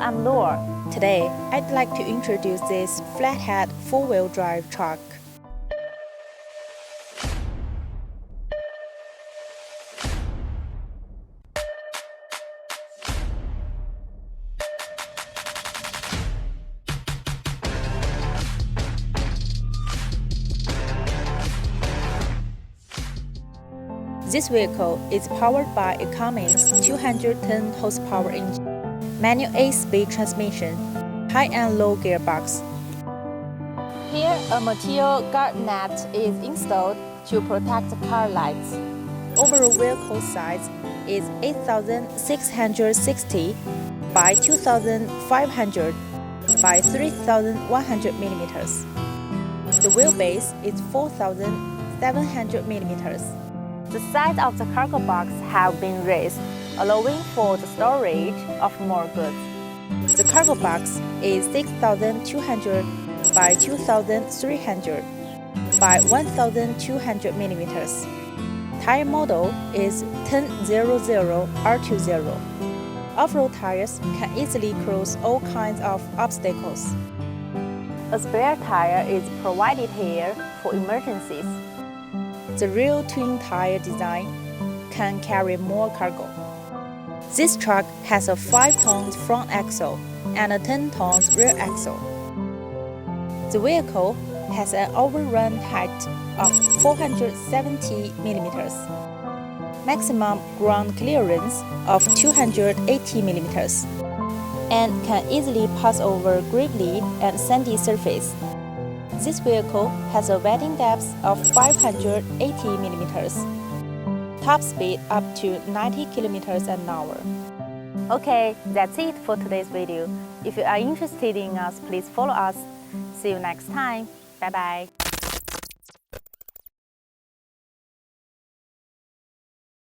I'm Laura. Today, I'd like to introduce this flathead four-wheel drive truck. This vehicle is powered by a Cummins 210 horsepower engine, manual 8-speed transmission, high and low gearbox. Here, a material guard net is installed to protect the car lights. Overall vehicle size is 8,660 by 2,500 by 3,100 millimeters. The wheelbase is 4,700 millimeters. The size of the cargo box have been raised, allowing for the storage of more goods. The cargo box is 6,200 by 2,300 by 1,200 millimeters. Tire model is 1000 R20. Off-road tires can easily cross all kinds of obstacles. A spare tire is provided here for emergencies. The rear twin tire design can carry more cargo. This truck has a 5-ton front axle and a 10-ton rear axle. The vehicle has an overrun height of 470 millimeters, maximum ground clearance of 280 millimeters, and can easily pass over gravelly and sandy surface. This vehicle has a wetting depth of 580 millimeters, top speed up to 90 kilometers an hour. Okay, that's it for today's video. If you are interested in us, please follow us. See you next time. Bye-bye.